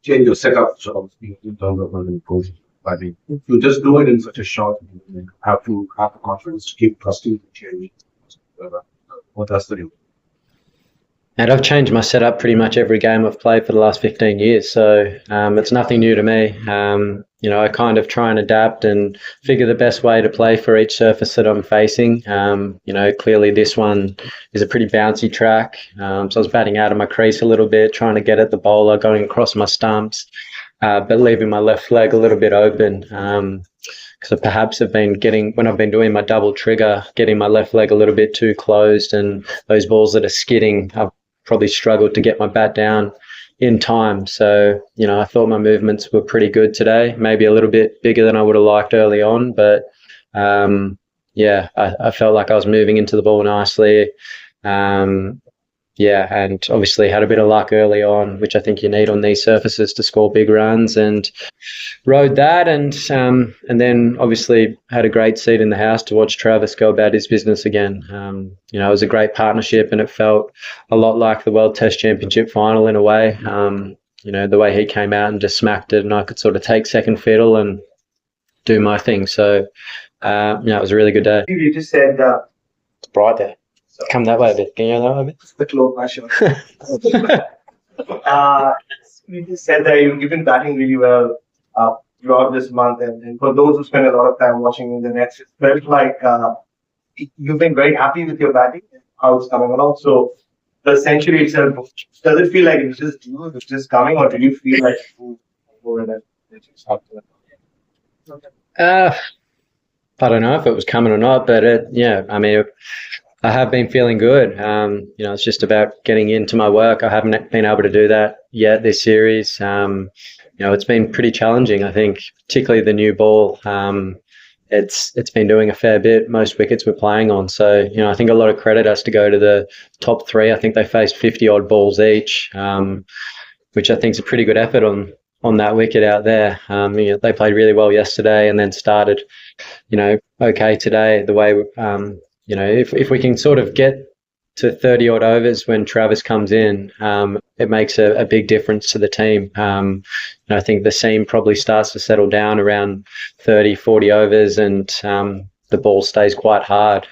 change your setup sort of in terms of running approach. I think you just do it in such a short, you have to have the confidence to keep trusting the change. What that's the deal. And I've changed my setup pretty much every game I've played for the last 15 years. So it's nothing new to me. I kind of try and adapt and figure the best way to play for each surface that I'm facing. Clearly this one is a pretty bouncy track. So I was batting out of my crease a little bit, trying to get at the bowler, going across my stumps, but leaving my left leg a little bit open. Because perhaps when I've been doing my double trigger, getting my left leg a little bit too closed, and those balls that are skidding, I've probably struggled to get my bat down in time. So, I thought my movements were pretty good today, maybe a little bit bigger than I would have liked early on, but I felt like I was moving into the ball nicely. And obviously had a bit of luck early on, which I think you need on these surfaces to score big runs, and rode that, and then obviously had a great seat in the house to watch Travis go about his business again. It was a great partnership, and it felt a lot like the World Test Championship final in a way. The way he came out and just smacked it, and I could sort of take second fiddle and do my thing. So, it was a really good day. You just said it's bright there. Come that way a bit. Can you go that way a bit? It's the close version. You just said that you've been batting really well throughout this month, and for those who spend a lot of time watching the nets, it felt like you've been very happy with your batting, how it's coming along. So the century itself, does it feel like it's just coming, or do you feel like I don't know if it was coming or not, but I have been feeling good. It's just about getting into my work. I haven't been able to do that yet this series. It's been pretty challenging, I think, particularly the new ball. It's been doing a fair bit. Most wickets we're playing on. So, I think a lot of credit has to go to the top three. I think they faced 50-odd balls each, which I think is a pretty good effort on that wicket out there. They played really well yesterday and then started, okay today. The way if we can sort of get to 30-odd overs when Travis comes in, it makes a big difference to the team. I think the seam probably starts to settle down around 30, 40 overs, and the ball stays quite hard,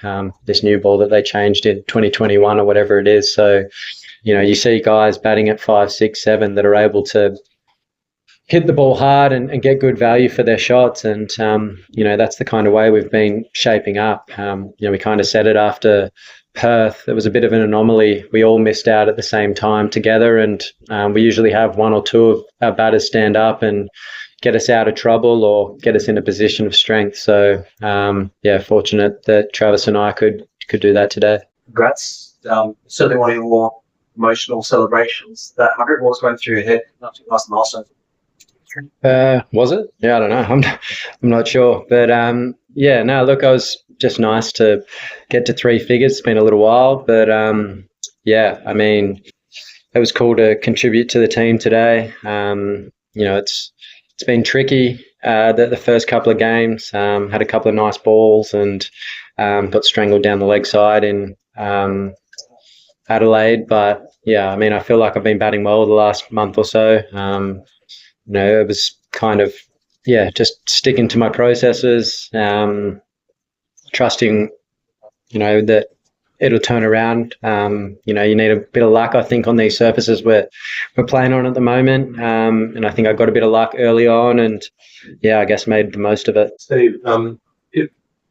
this new ball that they changed in 2021 or whatever it is. So, you see guys batting at 5, 6, 7 that are able to hit the ball hard and get good value for their shots. And, that's the kind of way we've been shaping up. We kind of said it after Perth. It was a bit of an anomaly. We all missed out at the same time together, and we usually have one or two of our batters stand up and get us out of trouble or get us in a position of strength. So, fortunate that Travis and I could do that today. Congrats. Certainly one of your more emotional celebrations. That 100 was going through your head. Not too fast milestone. Was it? Yeah, I don't know. I'm not sure. But look, I was just nice to get to 3 figures. It's been a little while, but it was cool to contribute to the team today. It's been tricky the first couple of games. Had a couple of nice balls and got strangled down the leg side in Adelaide. But I feel like I've been batting well the last month or so. It was kind of, just sticking to my processes, trusting, that it'll turn around. You need a bit of luck, I think, on these surfaces we're playing on at the moment. And I think I got a bit of luck early on and, I guess made the most of it. Steve,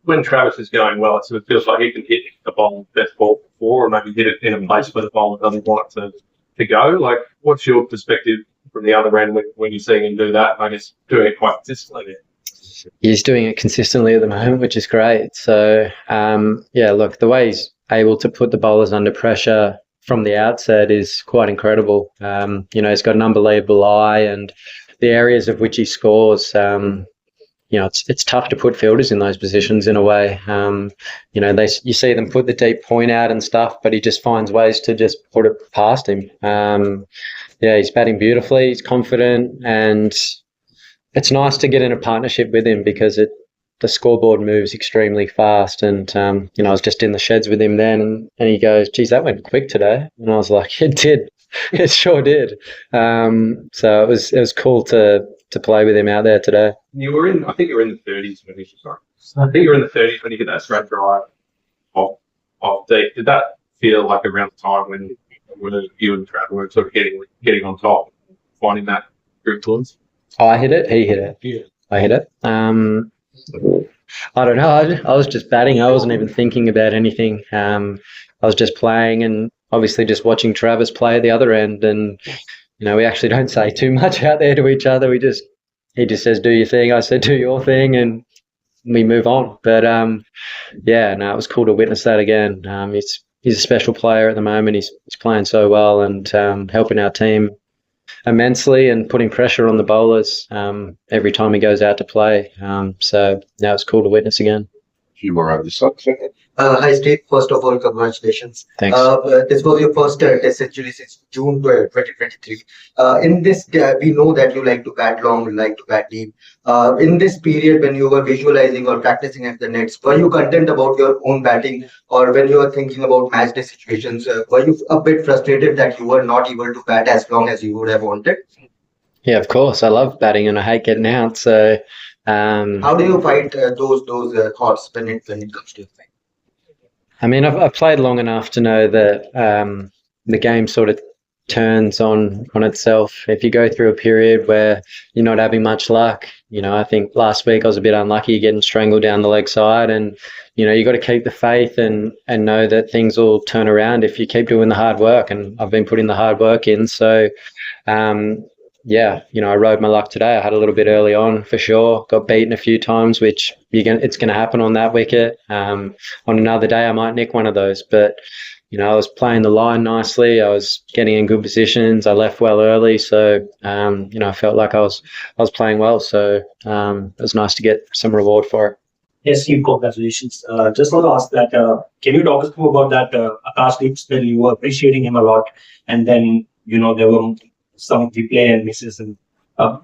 when Travis is going well, it feels like he can hit the ball best ball before, or maybe hit it in a place where the bowler doesn't want it to go. Like, what's your perspective from the other end when you're seeing him do that? I guess doing it quite consistently. He's doing it consistently at the moment, which is great. So, look, the way he's able to put the bowlers under pressure from the outset is quite incredible. He's got an unbelievable eye, and the areas of which he scores, it's tough to put fielders in those positions in a way. You see them put the deep point out and stuff, but he just finds ways to just put it past him. He's batting beautifully. He's confident, and it's nice to get in a partnership with him because the scoreboard moves extremely fast. And, I was just in the sheds with him then, and he goes, geez, that went quick today. And I was like, it did. It sure did. So it was cool to play with him out there today. You were in, I think you were in the 30s when you, sorry. I think you were in the 30s when you hit that straight drive off deep. Did that feel like around the time when you and Trav were sort of getting on top, finding that group towards? Oh, I hit it. He hit it. Yeah. I hit it. I don't know. I was just batting. I wasn't even thinking about anything. I was just playing and obviously just watching Travis play at the other end. And, we actually don't say too much out there to each other. He just says, do your thing. I said, do your thing. And we move on. But, it was cool to witness that again. He's a special player at the moment. He's playing so well and helping our team immensely and putting pressure on the bowlers every time he goes out to play. So now it's cool to witness again. You were over the socks. Hi, Steve. First of all, congratulations. Thanks. This was your first test century since June 2023. In this, we know that you like to bat long, you like to bat deep. In this period, when you were visualizing or practicing at the nets, were you content about your own batting, or when you were thinking about match day situations, were you a bit frustrated that you were not able to bat as long as you would have wanted? Yeah, of course. I love batting and I hate getting out. So, how do you fight those thoughts when it comes to your fight? I mean, I've played long enough to know that the game sort of turns on itself. If you go through a period where you're not having much luck, I think last week I was a bit unlucky getting strangled down the leg side, and you got to keep the faith and know that things will turn around if you keep doing the hard work. And I've been putting the hard work in. So, I rode my luck today. I had a little bit early on for sure. Got beaten a few times, which it's going to happen on that wicket. On another day, I might nick one of those. But I was playing the line nicely. I was getting in good positions. I left well early, so I felt like I was playing well. So it was nice to get some reward for it. Yes, Steve, congratulations. Just want to ask that, can you talk us through about that Akash deep spell? You were appreciating him a lot, and then there were some replay and misses, and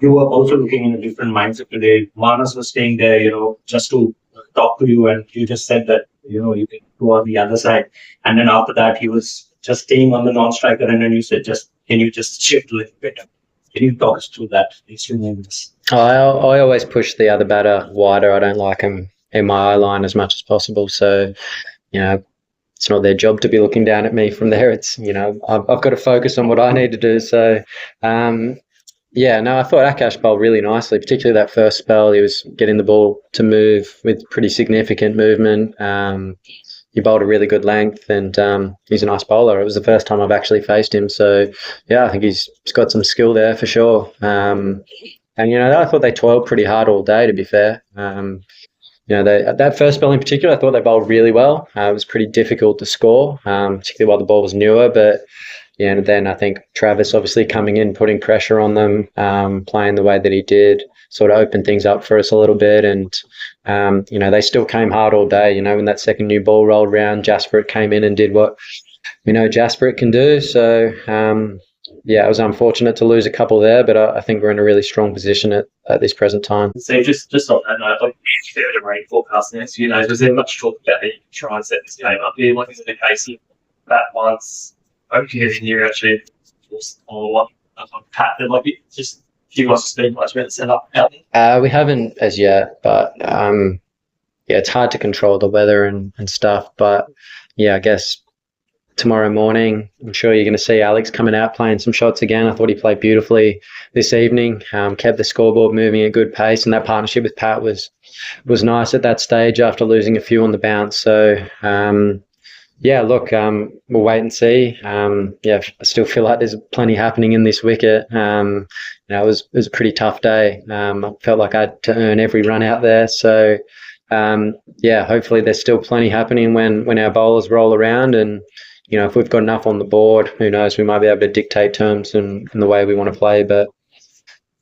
you were also looking in a different mindset today. Manas was staying there, just to talk to you, and you just said that, you can go on the other side. And then after that, he was just staying on the non-striker, and then you said, can you just shift a little bit? Can you talk us through that? I always push the other batter wider. I don't like him in my eye line as much as possible. So, it's not their job to be looking down at me from there. It's, I've got to focus on what I need to do. So, I thought Akash bowled really nicely, particularly that first spell. He was getting the ball to move with pretty significant movement. He bowled a really good length, and he's a nice bowler. It was the first time I've actually faced him. So, I think he's got some skill there for sure. And, I thought they toiled pretty hard all day, to be fair. That first spell in particular, I thought they bowled really well. It was pretty difficult to score, particularly while the ball was newer. But and then I think Travis obviously coming in, putting pressure on them, playing the way that he did, sort of opened things up for us a little bit. And they still came hard all day. When that second new ball rolled around, Jasper came in and did what Jasper can do. So it was unfortunate to lose a couple there, but I think we're in a really strong position at this present time. So just on that note, like the rain forecast next few days, was there much talk about how you try and set this game up here? Like, is it the case you bat once, okay, then you're actually or what pat that like just give us a speed much about the setup out there? We haven't as yet, but it's hard to control the weather and stuff. But I guess tomorrow morning, I'm sure you're going to see Alex coming out playing some shots again. I thought he played beautifully this evening, kept the scoreboard moving at good pace, and that partnership with Pat was nice at that stage after losing a few on the bounce. So, we'll wait and see. I still feel like there's plenty happening in this wicket. It was a pretty tough day. I felt like I had to earn every run out there. So, hopefully there's still plenty happening when our bowlers roll around, and if we've got enough on the board, who knows, we might be able to dictate terms and the way we want to play, but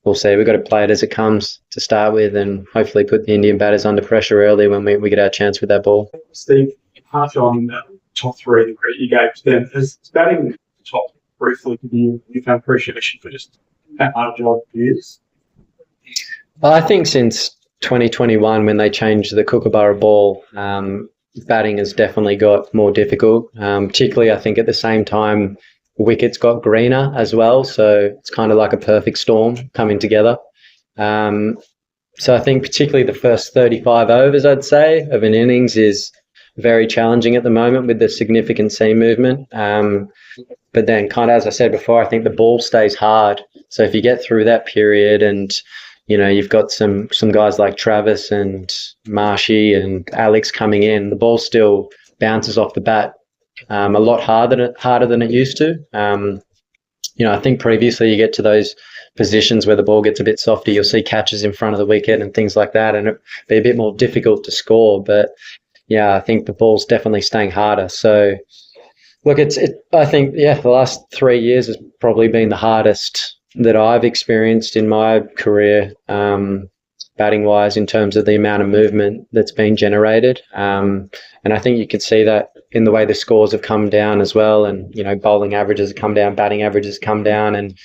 we'll see. We've got to play it as it comes to start with, and hopefully put the Indian batters under pressure early when we get our chance with that ball. Steve, harsh on top three the credit you gave to them. Is batting top briefly to be you found appreciation for just how hard a job it is? Well, I think since 2021, when they changed the Kookaburra ball, batting has definitely got more difficult. Particularly, I think at the same time, wickets got greener as well. So it's kind of like a perfect storm coming together. So I think particularly the first 35 overs, I'd say, of an innings is very challenging at the moment with the significant seam movement. But then kind of, as I said before, I think the ball stays hard. So if you get through that period and, you know, you've got some guys like Travis and Marshy and Alex coming in, the ball still bounces off the bat a lot harder than it used to. You know, I think previously you get to those positions where the ball gets a bit softer, you'll see catches in front of the wicket and things like that, and it'd be a bit more difficult to score. But yeah, I think the ball's definitely staying harder. So look, I think, yeah, the last 3 years has probably been the hardest that I've experienced in my career, batting wise, in terms of the amount of movement that's been generated. And I think you can see that in the way the scores have come down as well. And, you know, bowling averages have come down, batting averages come down. And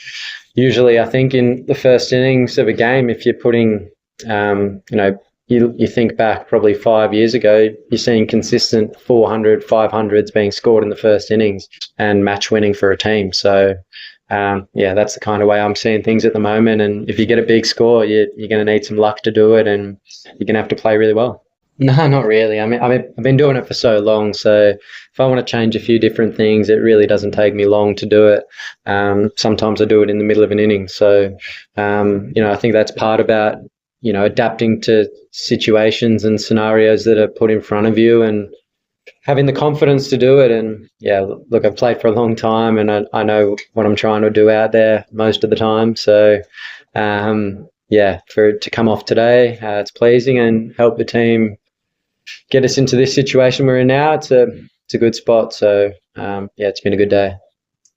usually I think in the first innings of a game, if you're putting, you know, you think back probably 5 years ago, you're seeing consistent 400, 500s being scored in the first innings and match winning for a team. So, yeah, that's the kind of way I'm seeing things at the moment. And if you get a big score, you're going to need some luck to do it, and you're going to have to play really well. No, not really. I mean, I've been doing it for so long. So if I want to change a few different things, it really doesn't take me long to do it. Sometimes I do it in the middle of an inning. So, you know, I think that's part about, you know, adapting to situations and scenarios that are put in front of you and having the confidence to do it. And yeah, look, I've played for a long time, and I know what I'm trying to do out there most of the time. So, yeah, for it to come off today, it's pleasing and help the team get us into this situation we're in now. It's a good spot. So, yeah, it's been a good day.